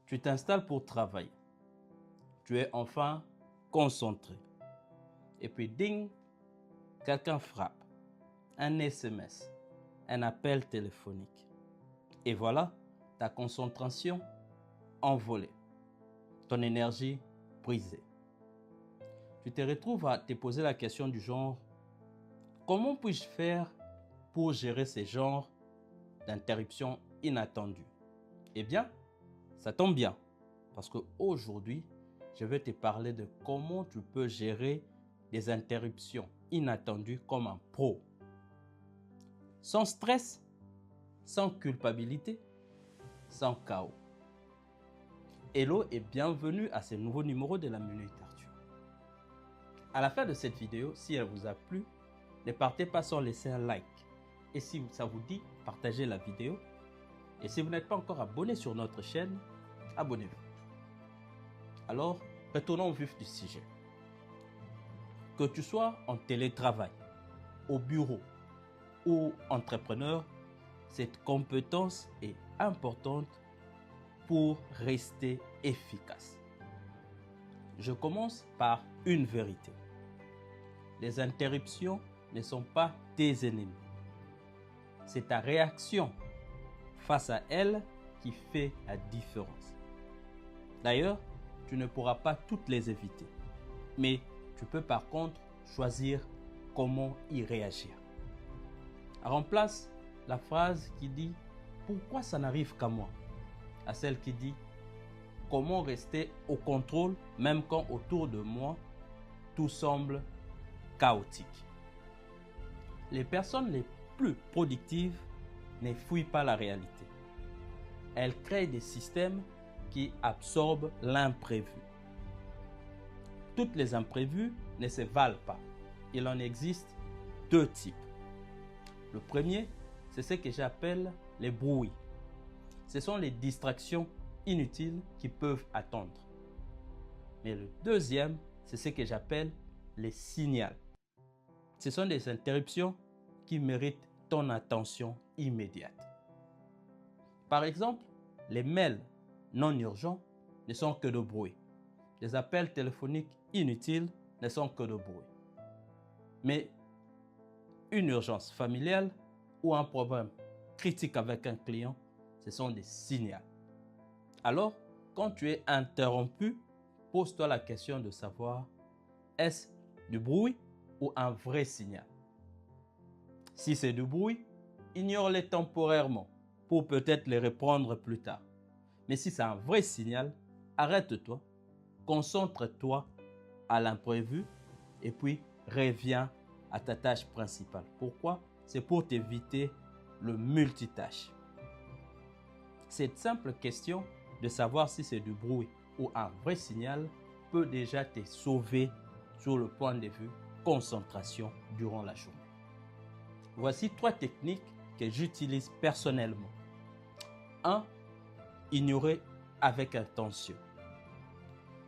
Tu t'installes pour travailler. Tu es enfin concentré. Et puis ding, quelqu'un frappe. Un SMS, un appel téléphonique. Et voilà, ta concentration envolée. Ton énergie brisée. Tu te retrouves à te poser la question du genre, comment puis-je faire pour gérer ces genres d'interruptions inattendues? Eh bien, ça tombe bien, parce qu'aujourd'hui, je vais te parler de comment tu peux gérer des interruptions inattendues comme un pro. Sans stress, sans culpabilité, sans chaos. Hello et bienvenue à ce nouveau numéro de la Minute Arthur. À la fin de cette vidéo, si elle vous a plu, ne partez pas sans laisser un like. Et si ça vous dit, partagez la vidéo. Et si vous n'êtes pas encore abonné sur notre chaîne, abonnez-vous. Alors, retournons au vif du sujet. Que tu sois en télétravail, au bureau ou entrepreneur, cette compétence est importante pour rester efficace. Je commence par une vérité. Les interruptions ne sont pas tes ennemis. C'est ta réaction face à elles qui fait la différence. D'ailleurs, tu ne pourras pas toutes les éviter. Mais tu peux par contre choisir comment y réagir. Remplace la phrase qui dit « Pourquoi ça n'arrive qu'à moi ?» à celle qui dit « Comment rester au contrôle même quand autour de moi tout semble chaotique ?» Les personnes les plus productives ne fuient pas la réalité. Elles créent des systèmes qui absorbent l'imprévu. Toutes les imprévus ne se valent pas. Il en existe deux types. Le premier, c'est ce que j'appelle les bruits. Ce sont les distractions inutiles qui peuvent attendre. Mais le deuxième, c'est ce que j'appelle les signaux. Ce sont des interruptions qui méritent ton attention immédiate. Par exemple, les mails non urgents ne sont que de bruit. Les appels téléphoniques inutiles ne sont que de bruit. Mais une urgence familiale ou un problème critique avec un client, ce sont des signaux. Alors, quand tu es interrompu, pose-toi la question de savoir, est-ce du bruit ou un vrai signal? Si c'est du bruit, ignore-les temporairement pour peut-être les reprendre plus tard. Mais si c'est un vrai signal, arrête-toi, concentre-toi à l'imprévu et puis reviens à ta tâche principale. Pourquoi? C'est pour t'éviter le multitâche. Cette simple question de savoir si c'est du bruit ou un vrai signal peut déjà te sauver sur le point de vue concentration durant la journée. Voici 3 techniques que j'utilise personnellement. 1. Ignorer avec intention.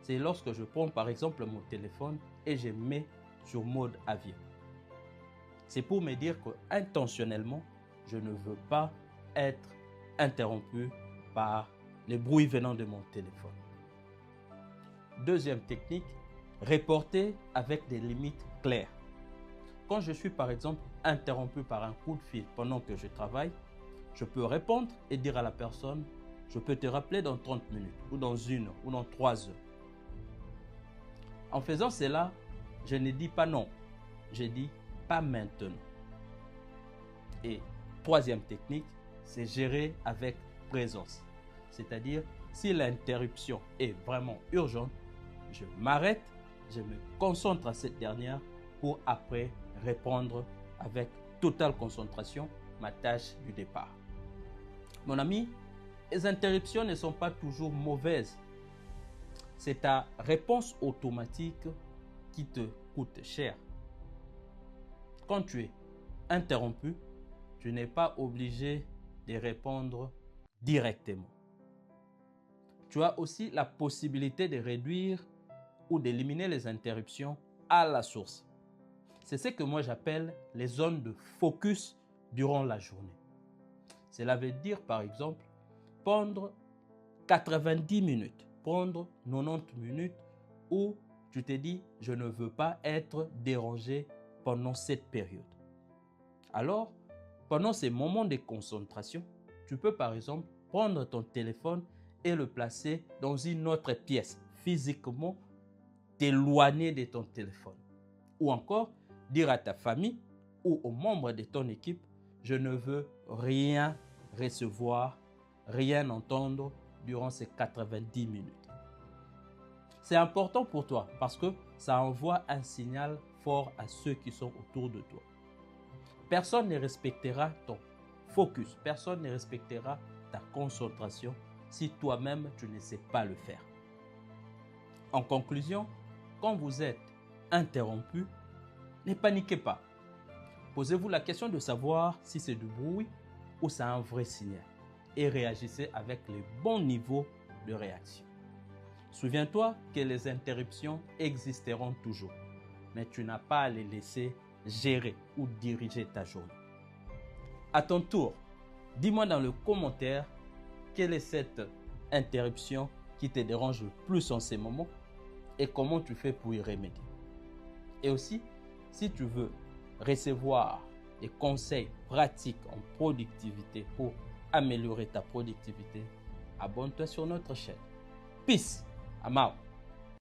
C'est lorsque je prends par exemple mon téléphone et je mets sur mode avion. C'est pour me dire que intentionnellement, je ne veux pas être interrompu par les bruits venant de mon téléphone. Deuxième technique, reporter avec des limites claires. Quand je suis par exemple interrompu par un coup de fil pendant que je travaille, je peux répondre et dire à la personne, je peux te rappeler dans 30 minutes, ou dans 1 heure, ou dans 3 heures. En faisant cela, je ne dis pas non, je dis pas maintenant. Et troisième technique, c'est gérer avec présence. C'est-à-dire, si l'interruption est vraiment urgente, je m'arrête, je me concentre à cette dernière pour après répondre avec totale concentration ma tâche du départ. Mon ami, les interruptions ne sont pas toujours mauvaises. C'est ta réponse automatique qui te coûte cher. Quand tu es interrompu, tu n'es pas obligé de répondre directement. Tu as aussi la possibilité de réduire ou d'éliminer les interruptions à la source. C'est ce que moi j'appelle les zones de focus durant la journée. Cela veut dire par exemple prendre 90 minutes, prendre 90 minutes où tu te dis, je ne veux pas être dérangé pendant cette période. Alors, pendant ces moments de concentration, tu peux par exemple prendre ton téléphone et le placer dans une autre pièce, physiquement t'éloigner de ton téléphone. Ou encore, dire à ta famille ou aux membres de ton équipe, je ne veux rien recevoir, rien entendre durant ces 90 minutes. C'est important pour toi parce que ça envoie un signal fort à ceux qui sont autour de toi. Personne ne respectera ton focus, personne ne respectera ta concentration si toi-même tu ne sais pas le faire. En conclusion, quand vous êtes interrompu, ne paniquez pas. Posez-vous la question de savoir si c'est du bruit ou c'est un vrai signal et réagissez avec les bons niveaux de réaction. Souviens-toi que les interruptions existeront toujours, mais tu n'as pas à les laisser gérer ou diriger ta journée. À ton tour, dis-moi dans le commentaire quelle est cette interruption qui te dérange le plus en ces moments et comment tu fais pour y remédier. Et aussi, si tu veux recevoir des conseils pratiques en productivité pour améliorer ta productivité, abonne-toi sur notre chaîne. Peace! I'm out.